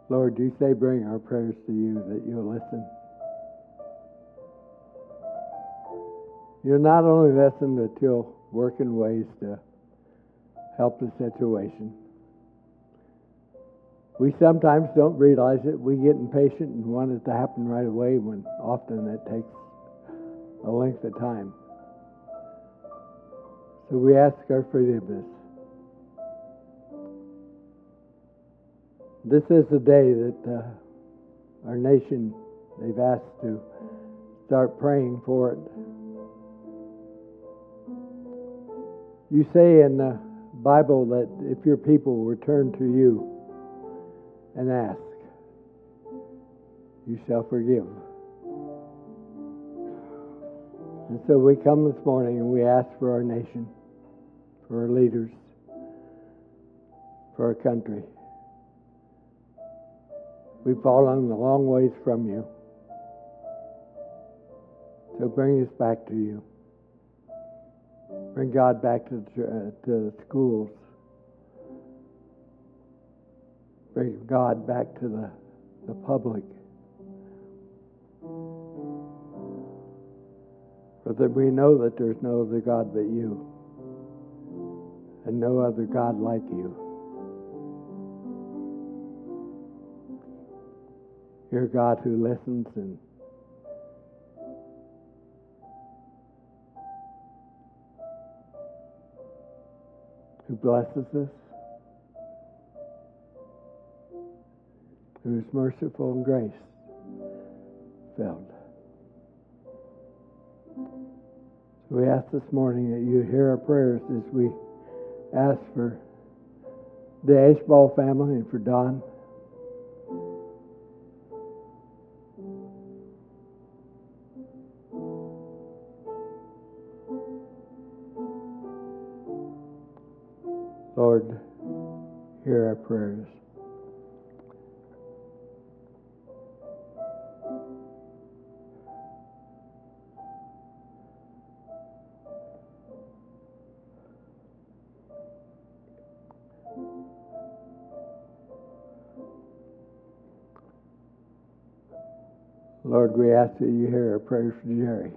Lord, you say bring our prayers to you, that you'll listen. You'll not only listen, but you'll work in ways to help the situation. We sometimes don't realize it. We get impatient and want it to happen right away, when often it takes a length of time. So we ask our forgiveness. This is the day that our nation, they've asked to start praying for it. You say in the Bible that if your people return to you and ask, you shall forgive. And so we come this morning and we ask for our nation, for our leaders, for our country. We've fallen a long ways from you. So bring us back to you. Bring God back to the schools. Bring God back to the public. For that we know that there's no other God but you, and no other God like you. You're a God who listens and who blesses us, who is merciful and grace-filled. So we ask this morning that you hear our prayers as we ask for the Ashball family and for Don. Lord, hear our prayers. Lord, we ask that you hear our prayers for Jerry.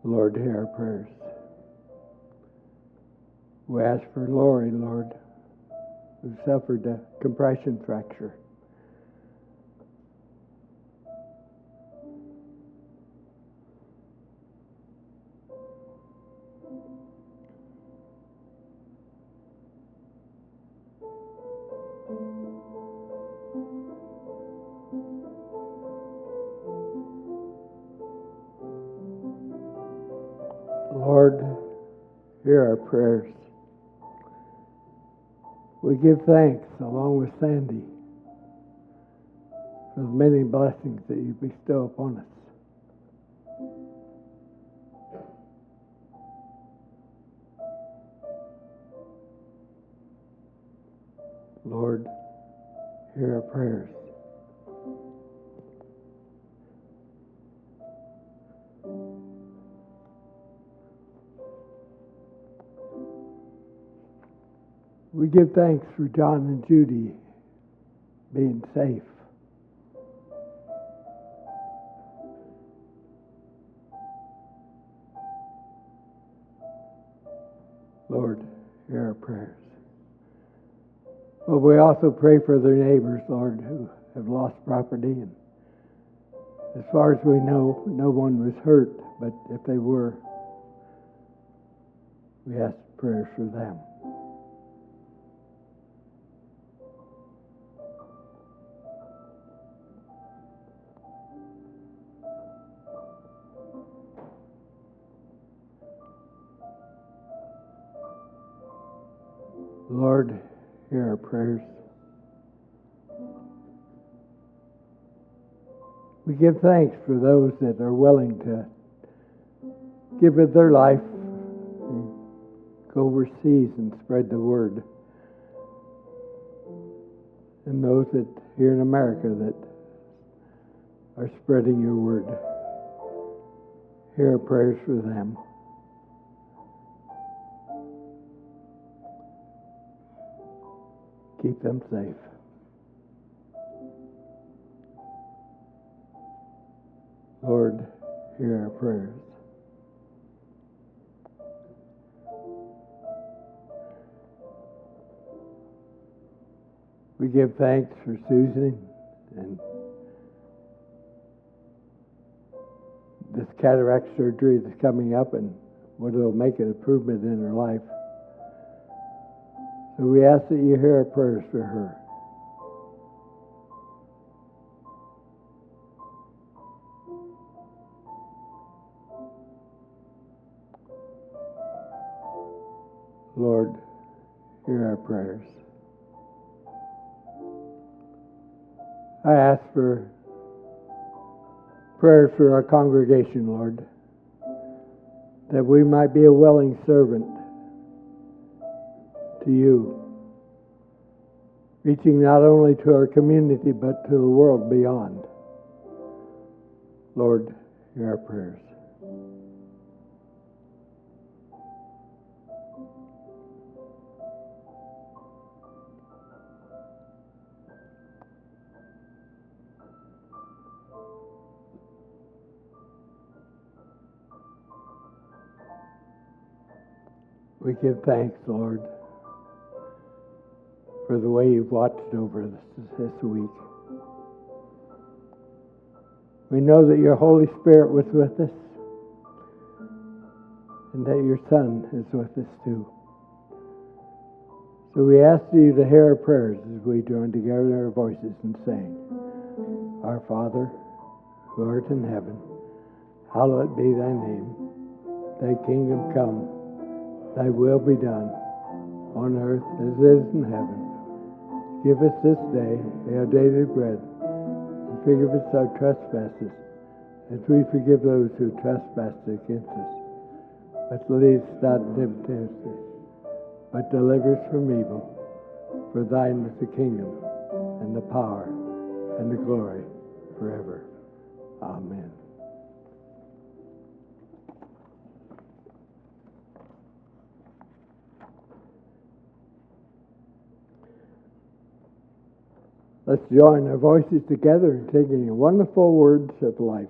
Lord, hear our prayers. We ask for Lori, Lord, who suffered a compression fracture. Lord, hear our prayers. We give thanks, along with Sandy, for the many blessings that you bestow upon us. Lord, hear our prayers. We give thanks for John and Judy being safe. Lord, hear our prayers. But we also pray for their neighbors, Lord, who have lost property. And as far as we know, no one was hurt, but if they were, we ask prayers for them. Lord, hear our prayers. We give thanks for those that are willing to give it their life, and go overseas and spread the word. And those that here in America that are spreading your word. Hear our prayers for them. Keep them safe. Lord, hear our prayers. We give thanks for Susan and this cataract surgery that's coming up and what it'll make an improvement in her life. So we ask that you hear our prayers for her. Lord, hear our prayers. I ask for prayers for our congregation, Lord, that we might be a willing servant to you, reaching not only to our community but to the world beyond. Lord, hear our prayers. We give thanks, Lord, for the way you've watched over us this week. We know that your Holy Spirit was with us and that your Son is with us too. So we ask you to hear our prayers as we join together our voices and sing, Our Father, who art in heaven, hallowed be thy name. Thy kingdom come. Thy will be done, on earth as it is in heaven. Give us this day our daily bread, and forgive us our trespasses, as we forgive those who trespass against us. But lead us not into temptation, but deliver us from evil. For thine is the kingdom, and the power, and the glory, forever. Amen. Let's join our voices together in singing wonderful words of life.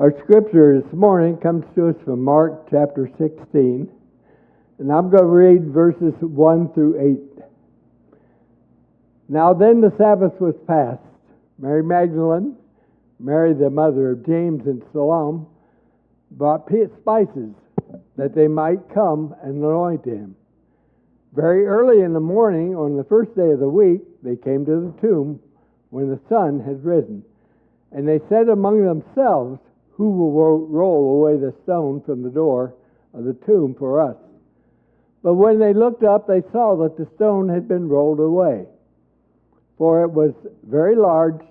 Our scripture this morning comes to us from Mark chapter 16, and I'm going to read verses 1 through 8. Now then the Sabbath was past. Mary Magdalene, Mary the mother of James and Salome, brought spices that they might come and anoint him. Very early in the morning, on the first day of the week, they came to the tomb when the sun had risen. And they said among themselves, "Who will roll away the stone from the door of the tomb for us?" But when they looked up, they saw that the stone had been rolled away, for it was very large.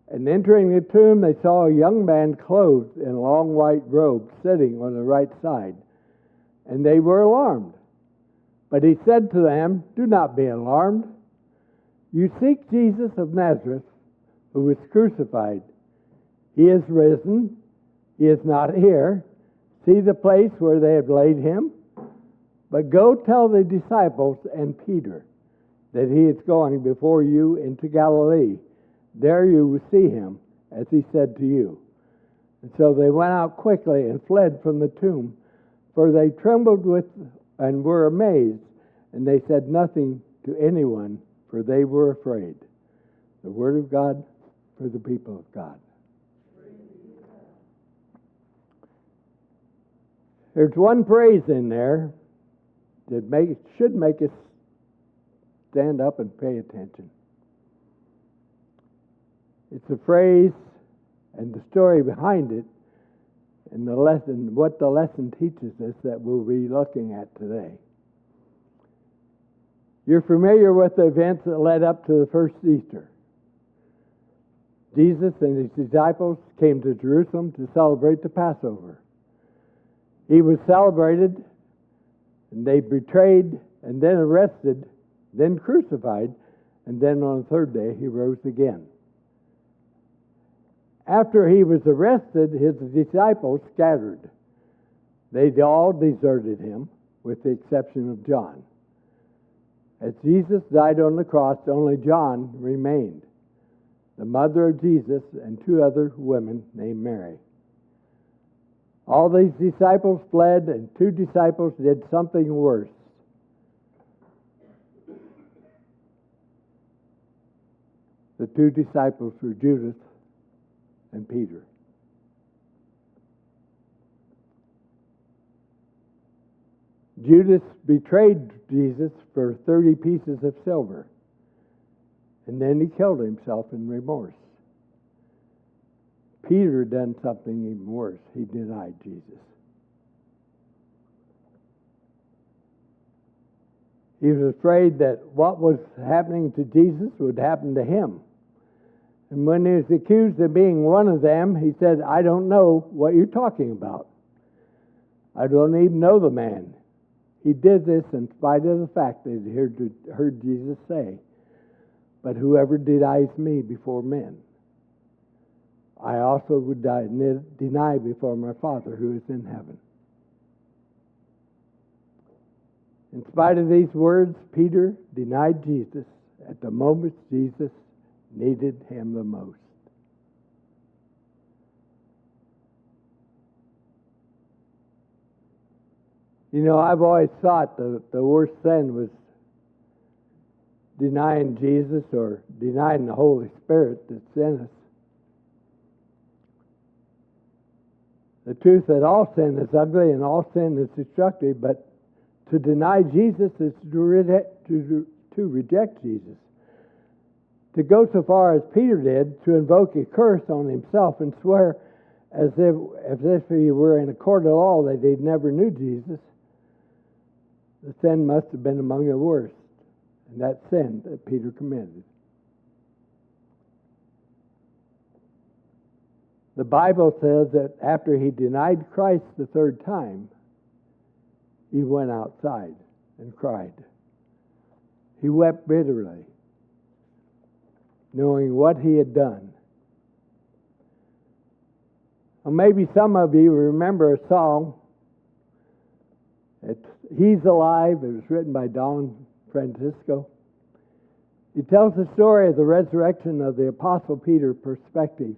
And entering the tomb, they saw a young man clothed in a long white robe sitting on the right side. And they were alarmed. But he said to them, "Do not be alarmed. You seek Jesus of Nazareth, who was crucified. He is risen. He is not here. See the place where they have laid him? But go tell the disciples and Peter that he is going before you into Galilee. There you will see him, as he said to you." And so they went out quickly and fled from the tomb, for they trembled and were amazed, and they said nothing to anyone, for they were afraid. The word of God for the people of God. There's one phrase in there that should make us stand up and pay attention. It's a phrase and the story behind it and the lesson, what the lesson teaches us that we'll be looking at today. You're familiar with the events that led up to the first Easter. Jesus and his disciples came to Jerusalem to celebrate the Passover. He was celebrated, and they betrayed, and then arrested, then crucified, and then on the third day he rose again. After he was arrested, his disciples scattered. They all deserted him, with the exception of John. As Jesus died on the cross, only John remained, the mother of Jesus and two other women named Mary. All these disciples fled, and two disciples did something worse. The two disciples were Judas and Peter. Judas betrayed Jesus for 30 pieces of silver, and then he killed himself in remorse. Peter done something even worse. He denied Jesus. He was afraid that what was happening to Jesus would happen to him. And when he was accused of being one of them, he said, "I don't know what you're talking about. I don't even know the man." He did this in spite of the fact that he heard Jesus say, "But whoever denies me before men, I also would deny before my Father who is in heaven." In spite of these words, Peter denied Jesus at the moment Jesus needed him the most. You know, I've always thought the worst sin was denying Jesus or denying the Holy Spirit that's in us. The truth that all sin is ugly and all sin is destructive, but to deny Jesus is to reject Jesus. To go so far as Peter did, to invoke a curse on himself and swear as if he were in a court of law that he never knew Jesus, the sin must have been among the worst, and that sin that Peter committed. The Bible says that after he denied Christ the third time, he went outside and cried. He wept bitterly, knowing what he had done. Well, maybe some of you remember a song. It's "He's Alive." It was written by Don Francisco. It tells the story of the resurrection of the Apostle Peter perspective.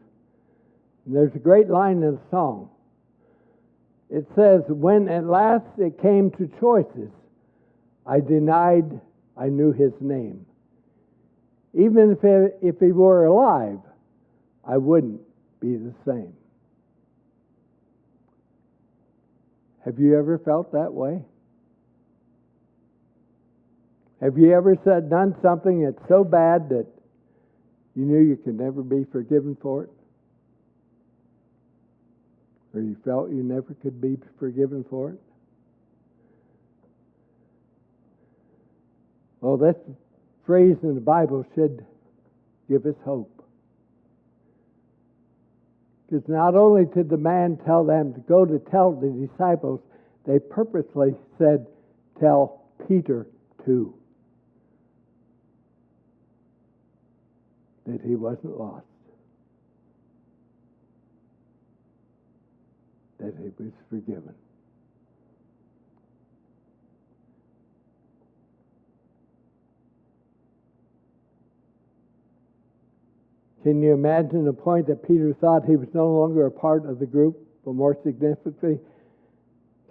And there's a great line in the song. It says, when at last it came to choices, I denied I knew his name. Even if he were alive, I wouldn't be the same. Have you ever felt that way? Have you ever done something that's so bad that you knew you could never be forgiven for it? Or you felt you never could be forgiven for it? Well, that phrase in the Bible should give us hope. Because not only did the man tell them to go to tell the disciples, they purposely said, tell Peter too. That he wasn't lost. That he was forgiven. Can you imagine the point that Peter thought he was no longer a part of the group? But more significantly,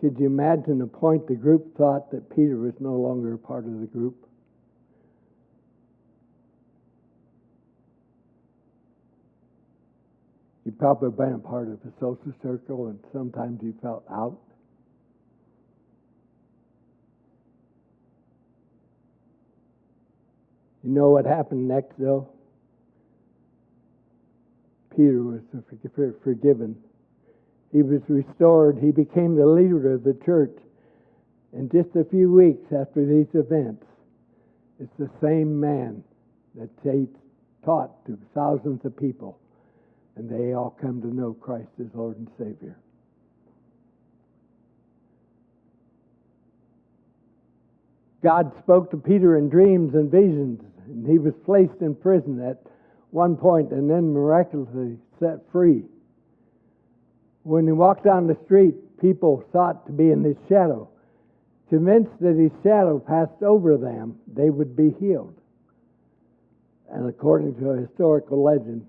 could you imagine the point the group thought that Peter was no longer a part of the group? You've probably been a part of a social circle and sometimes you felt out. You know what happened next though? Peter was forgiven. He was restored. He became the leader of the church. And just a few weeks after these events, it's the same man that taught to thousands of people. And they all come to know Christ as Lord and Savior. God spoke to Peter in dreams and visions, and he was placed in prison at one point and then miraculously set free. When he walked down the street, people sought to be in his shadow. Convinced that his shadow passed over them, they would be healed. And according to a historical legend,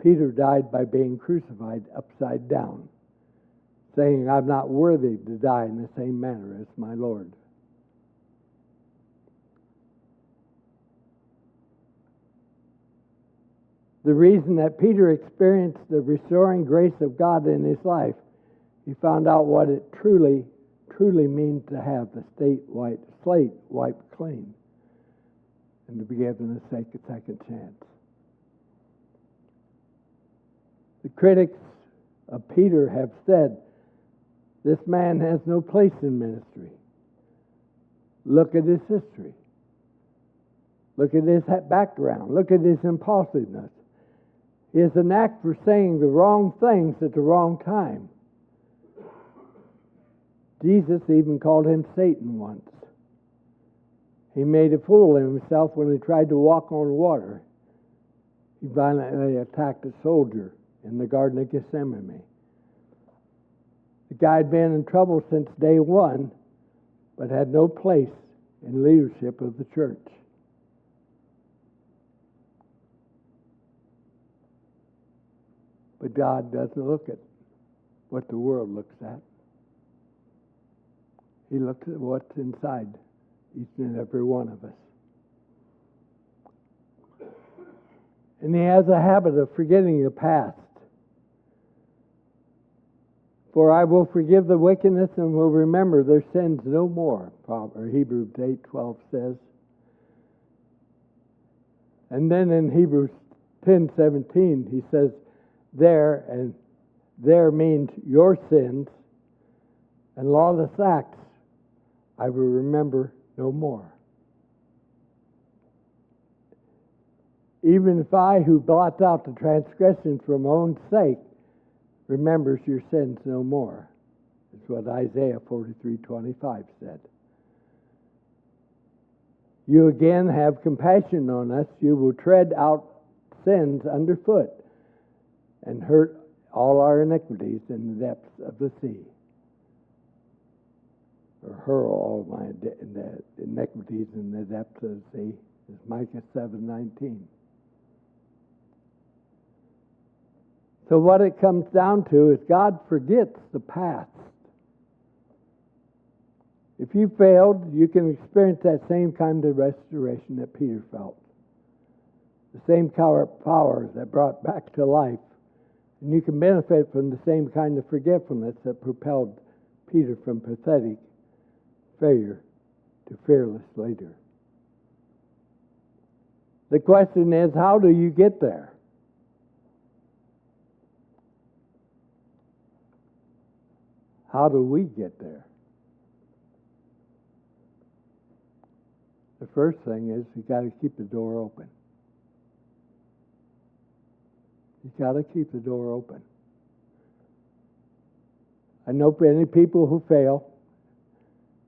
Peter died by being crucified upside down, saying, I'm not worthy to die in the same manner as my Lord. The reason that Peter experienced the restoring grace of God in his life, he found out what it truly means to have the slate wiped clean and to be given a second chance. The critics of Peter have said, this man has no place in ministry. Look at his history. Look at his background. Look at his impulsiveness. He has a knack for saying the wrong things at the wrong time. Jesus even called him Satan once. He made a fool of himself when he tried to walk on water. He violently attacked a soldier in the Garden of Gethsemane. The guy had been in trouble since day one, but had no place in leadership of the church. But God doesn't look at what the world looks at. He looks at what's inside each and every one of us. And he has a habit of forgetting the past. For I will forgive the wickedness and will remember their sins no more, Hebrews 8:12 says. And then in Hebrews 10:17 he says, there means your sins and lawless acts I will remember no more. Even if I, who blots out the transgression for my own sake, remembers your sins no more. That's what Isaiah 43:25 said. You again have compassion on us. You will tread out sins underfoot and hurt all our iniquities in the depths of the sea. Or hurl all my iniquities in the depths of the sea, is Micah 7:19. So what it comes down to is God forgets the past. If you failed, you can experience that same kind of restoration that Peter felt. The same power that brought back to life. And you can benefit from the same kind of forgetfulness that propelled Peter from pathetic failure to fearless leader. The question is, how do you get there? How do we get there? The first thing is you got to keep the door open. You got to keep the door open. I know many people who fail,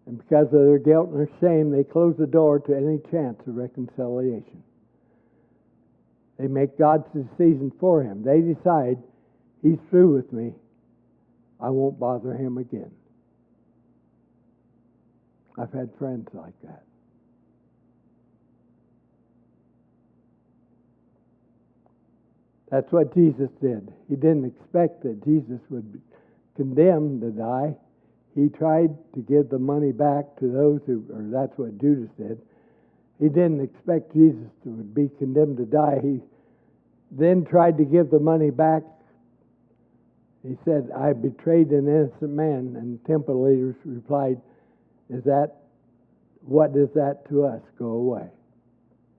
and because of their guilt and their shame, they close the door to any chance of reconciliation. They make God's decision for him. They decide, he's through with me. I won't bother him again. I've had friends like that. That's what Jesus did. He didn't expect that Jesus would be condemned to die. He tried to give the money back to those who, or that's what Judas did. He didn't expect Jesus to be condemned to die. He then tried to give the money back. He said, I betrayed an innocent man. And temple leaders replied, what does that to us? Go away.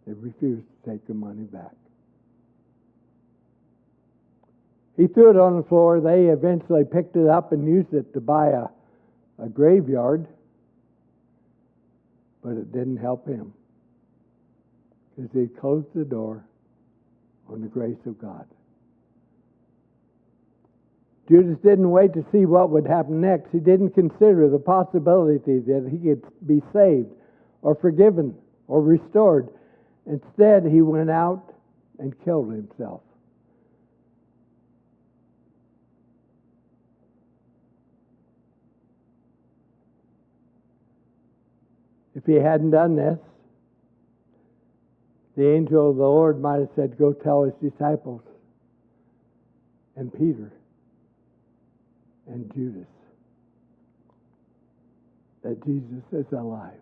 They refused to take the money back. He threw it on the floor. They eventually picked it up and used it to buy a graveyard. But it didn't help him. Because he closed the door on the grace of God. Judas didn't wait to see what would happen next. He didn't consider the possibility that he could be saved or forgiven or restored. Instead, he went out and killed himself. If he hadn't done this, the angel of the Lord might have said, go tell his disciples and Peter and Judas that Jesus is alive.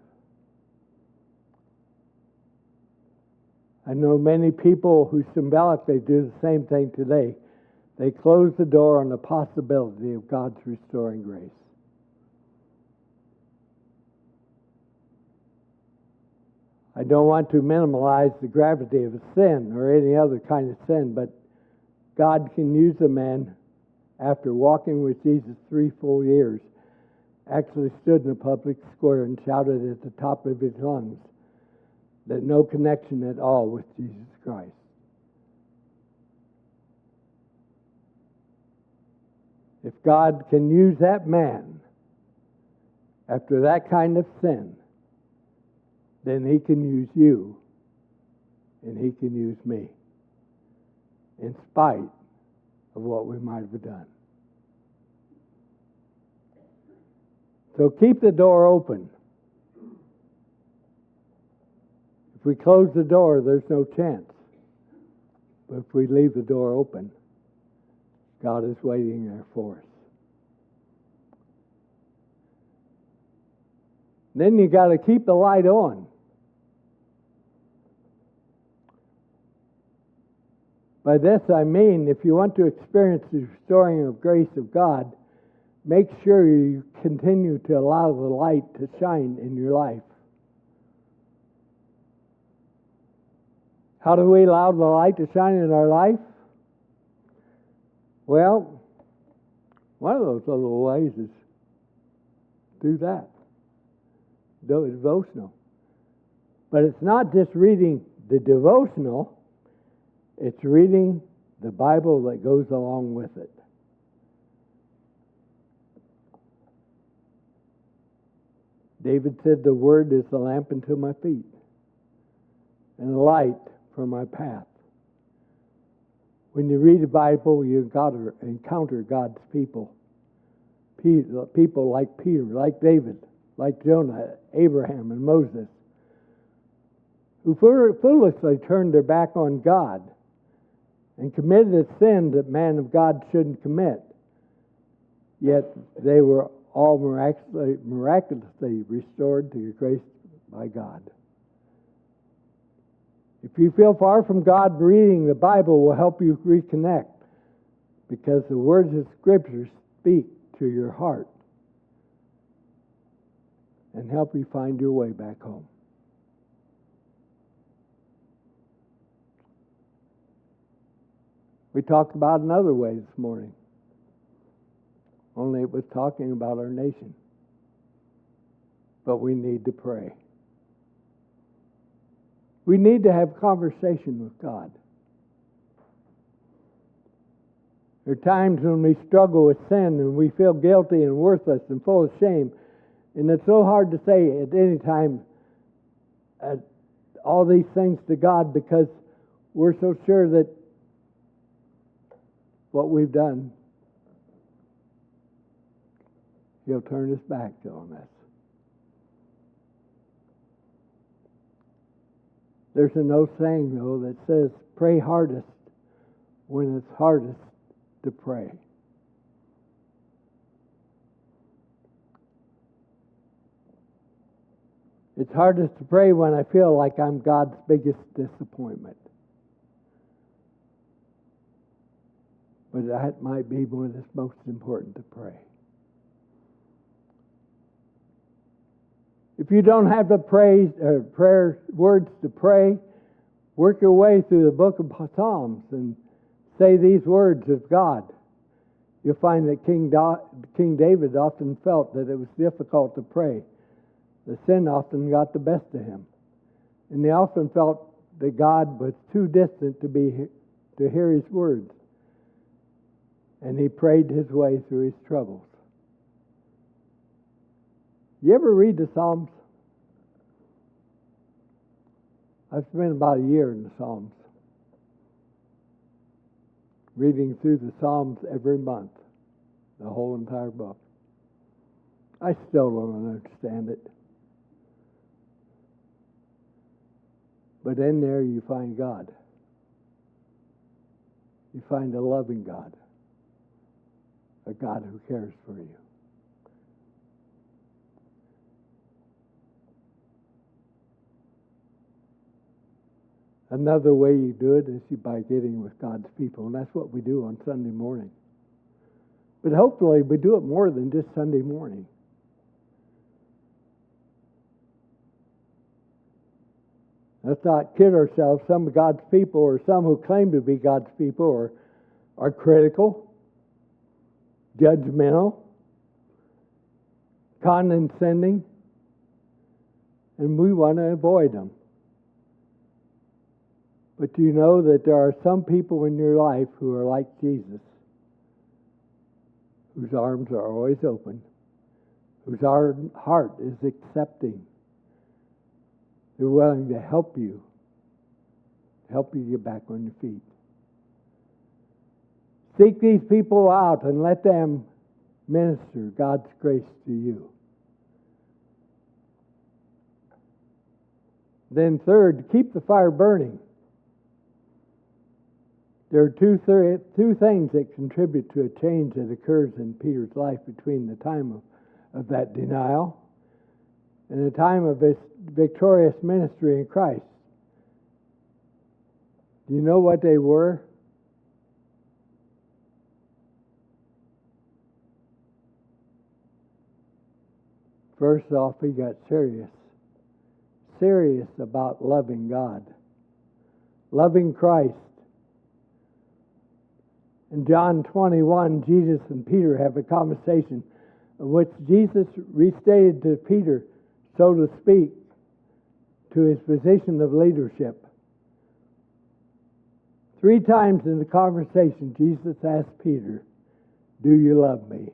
I know many people who symbolically do the same thing today. They close the door on the possibility of God's restoring grace. I don't want to minimize the gravity of a sin or any other kind of sin, but God can use a man after walking with Jesus 3 full years, actually stood in a public square and shouted at the top of his lungs that no connection at all with Jesus Christ. If God can use that man after that kind of sin, then he can use you and he can use me in spite of what we might have done. So keep the door open. If we close the door, there's no chance. But if we leave the door open, God is waiting there for us. Then you got to keep the light on. By this I mean, if you want to experience the restoring of grace of God, make sure you continue to allow the light to shine in your life. How do we allow the light to shine in our life? Well, one of those little ways is do that. Do a devotional. But it's not just reading the devotional. It's reading the Bible that goes along with it. David said, the Word is the lamp unto my feet and a light for my path. When you read the Bible, you encounter God's people. People like Peter, like David, like Jonah, Abraham, and Moses, who foolishly turned their back on God and committed a sin that man of God shouldn't commit. Yet they were all miraculously restored to your grace by God. If you feel far from God, reading the Bible will help you reconnect, because the words of Scripture speak to your heart and help you find your way back home. We talked about another way this morning, only it was talking about our nation. But we need to pray. We need to have conversation with God. There are times when we struggle with sin and we feel guilty and worthless and full of shame. And it's so hard to say at any time all these things to God, because we're so sure that what we've done, He'll turn His back on us. There's an old saying, though, that says, pray hardest when it's hardest to pray. It's hardest to pray when I feel like I'm God's biggest disappointment. But that might be when it's most important to pray. If you don't have the prayer words to pray, work your way through the book of Psalms and say these words of God. You'll find that King David often felt that it was difficult to pray. The sin often got the best of him. And he often felt that God was too distant to hear his words. And he prayed his way through his troubles. You ever read the Psalms? I've spent about a year in the Psalms, reading through the Psalms every month, the whole entire book. I still don't understand it. But in there you find God. You find a loving God, a God who cares for you. Another way you do it is by getting with God's people, and that's what we do on Sunday morning. But hopefully we do it more than just Sunday morning. Let's not kid ourselves. Some of God's people, or some who claim to be God's people, are critical, judgmental, condescending, and we want to avoid them. But you know that there are some people in your life who are like Jesus, whose arms are always open, whose heart is accepting. They're willing to help you get back on your feet. Seek these people out and let them minister God's grace to you. Then third, keep the fire burning. There are two things that contribute to a change that occurs in Peter's life between the time of that denial and the time of his victorious ministry in Christ. Do you know what they were? First off, he got serious about loving God, loving Christ. In John 21, Jesus and Peter have a conversation in which Jesus restated to Peter, so to speak, to his position of leadership. 3 times in the conversation, Jesus asked Peter, "Do you love me?"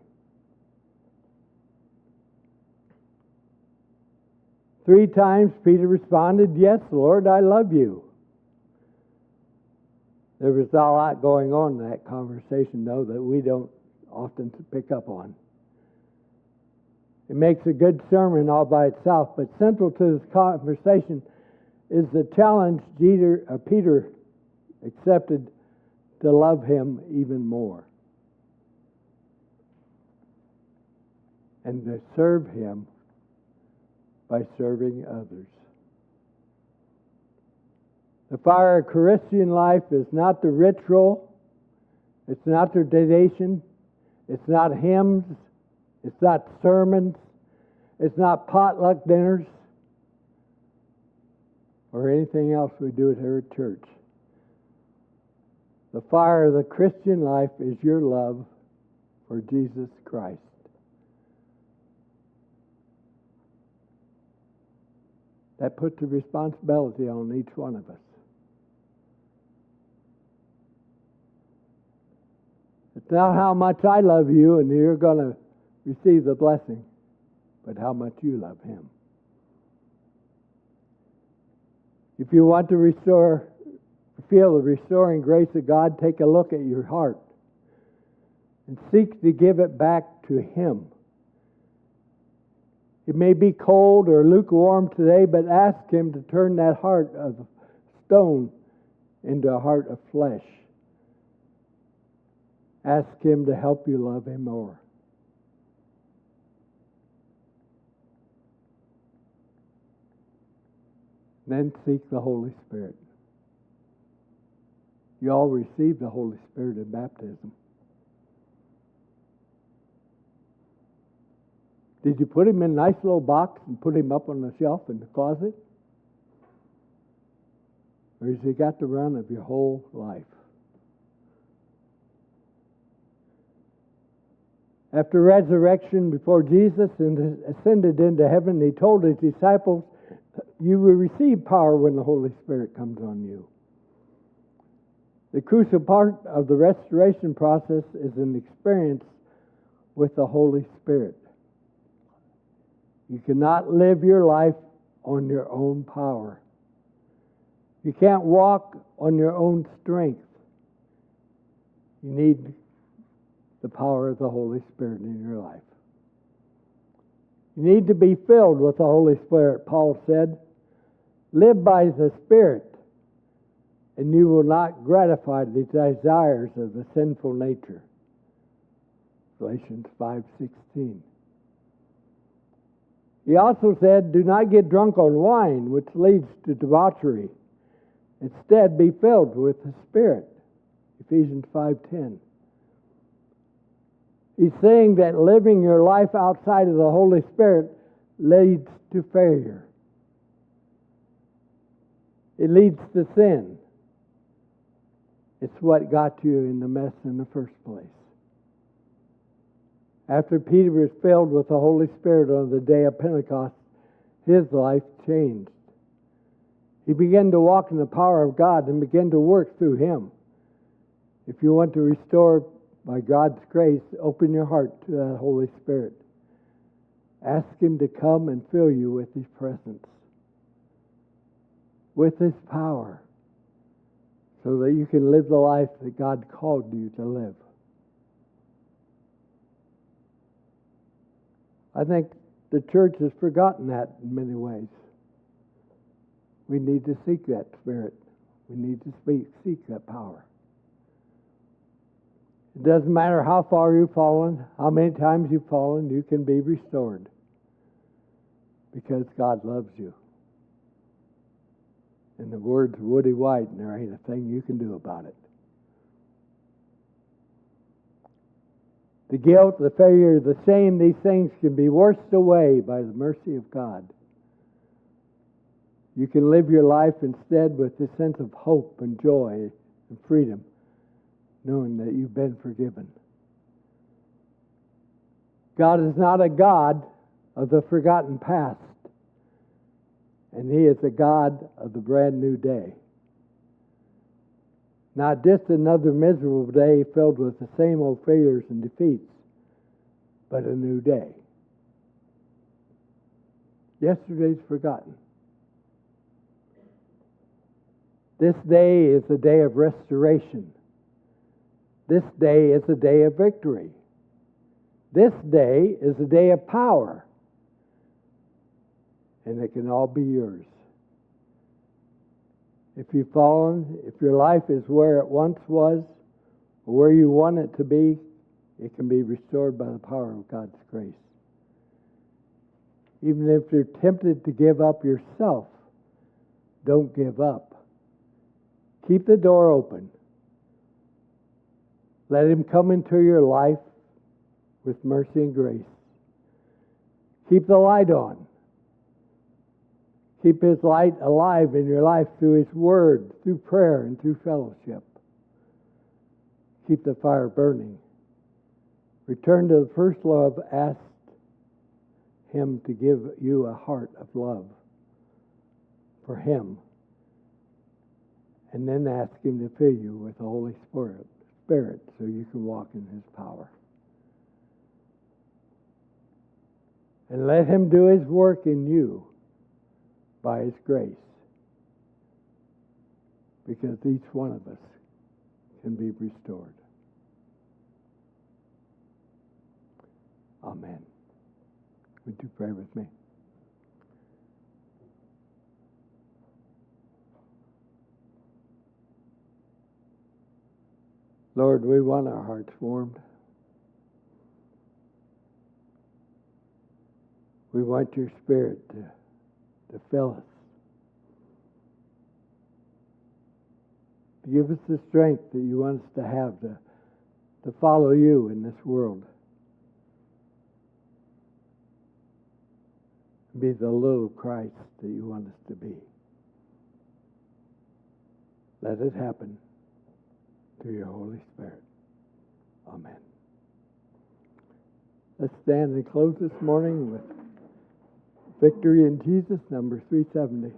3 times Peter responded, "Yes, Lord, I love you." There was a lot going on in that conversation, though, that we don't often pick up on. It makes a good sermon all by itself, but central to this conversation is the challenge Peter accepted to love Him even more and to serve Him by serving others. The fire of Christian life is not the ritual, it's not the tradition, it's not hymns, it's not sermons, it's not potluck dinners, or anything else we do here at church. The fire of the Christian life is your love for Jesus Christ. That puts a responsibility on each one of us. It's not how much I love you and you're going to receive the blessing, but how much you love Him. If you want to feel the restoring grace of God, take a look at your heart and seek to give it back to Him. It may be cold or lukewarm today, but ask Him to turn that heart of stone into a heart of flesh. Ask Him to help you love Him more. Then seek the Holy Spirit. You all received the Holy Spirit in baptism. Did you put Him in a nice little box and put Him up on the shelf in the closet? Or has He got the run of your whole life? After resurrection, before Jesus ascended into heaven, He told His disciples, you will receive power when the Holy Spirit comes on you. The crucial part of the restoration process is an experience with the Holy Spirit. You cannot live your life on your own power. You can't walk on your own strength. You need the power of the Holy Spirit in your life. You need to be filled with the Holy Spirit. Paul said, live by the Spirit, and you will not gratify the desires of the sinful nature. Galatians 5:16. He also said, do not get drunk on wine, which leads to debauchery. Instead, be filled with the Spirit. Ephesians 5:10. He's saying that living your life outside of the Holy Spirit leads to failure. It leads to sin. It's what got you in the mess in the first place. After Peter was filled with the Holy Spirit on the day of Pentecost, his life changed. He began to walk in the power of God and began to work through Him. If you want to restore by God's grace, open your heart to that Holy Spirit. Ask Him to come and fill you with His presence, with His power, so that you can live the life that God called you to live. I think the church has forgotten that in many ways. We need to seek that Spirit. We need to seek that power. It doesn't matter how far you've fallen, how many times you've fallen, you can be restored because God loves you. In the words of Woody White, there ain't a thing you can do about it. The guilt, the failure, the shame, these things can be washed away by the mercy of God. You can live your life instead with a sense of hope and joy and freedom, knowing that you've been forgiven. God is not a God of the forgotten past, and He is a God of the brand new day. Not just another miserable day filled with the same old failures and defeats, but a new day. Yesterday's forgotten. This day is a day of restoration. This day is a day of victory. This day is a day of power. And it can all be yours. If you've fallen, if your life is where it once was, Where you want it to be, it can be restored by the power of God's grace. Even if you're tempted to give up yourself, don't give up. Keep the door open. Let Him come into your life with mercy and grace. Keep the light on. Keep His light alive in your life through His Word, through prayer, and through fellowship. Keep the fire burning. Return to the first love. Ask Him to give you a heart of love for Him. And then ask Him to fill you with the Holy Spirit so you can walk in His power. And let Him do His work in you by His grace. Because each one of us can be restored. Amen. Would you pray with me? Lord, we want our hearts warmed. We want your Spirit to fill us. To give us the strength that you want us to have to follow you in this world. Be the little Christ that you want us to be. Let it happen through your Holy Spirit. Amen. Let's stand and close this morning with Victory in Jesus, number 370.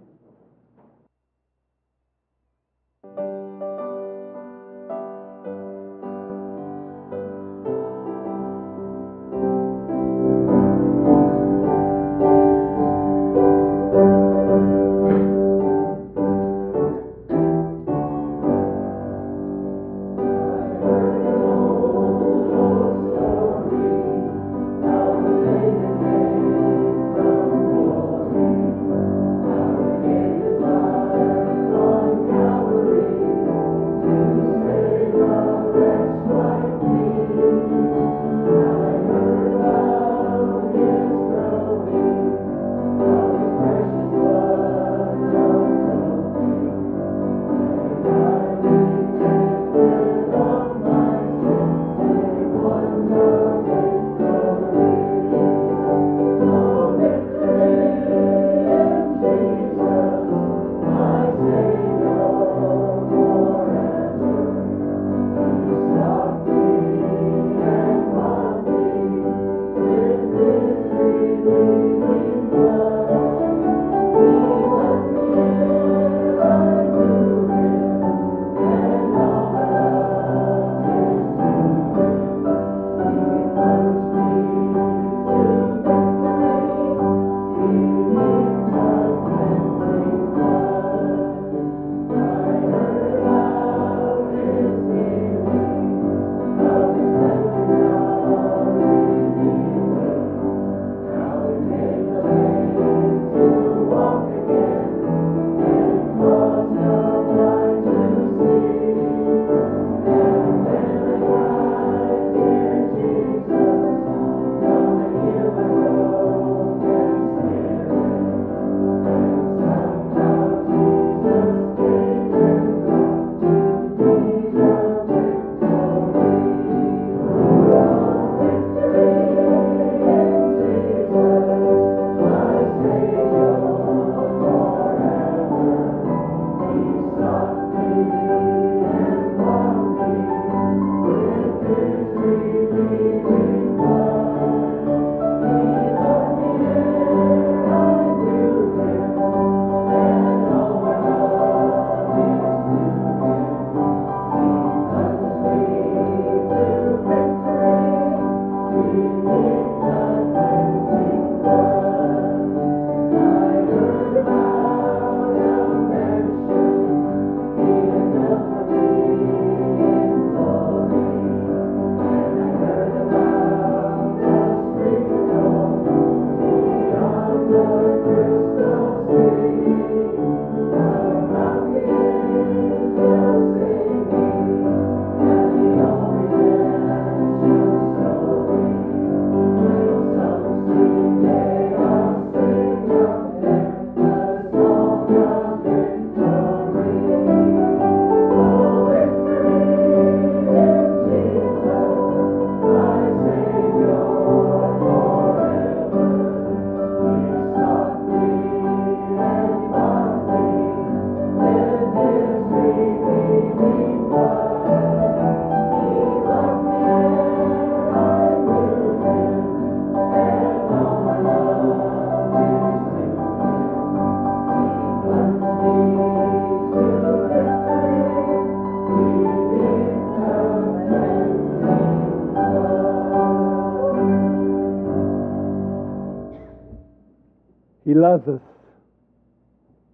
loves us.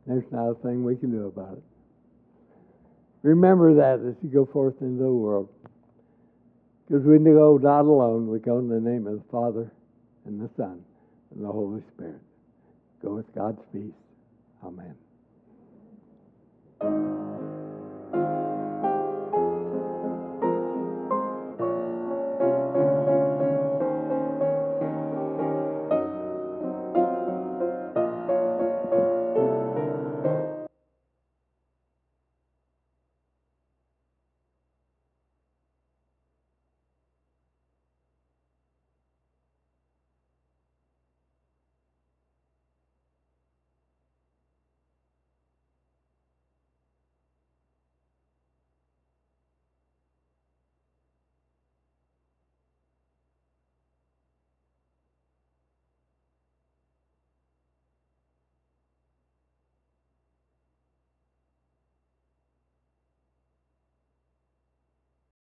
There's not a thing we can do about it. Remember that as you go forth into the world. Because we go not alone, we go in the name of the Father and the Son and the Holy Spirit. Go with God's peace. Amen.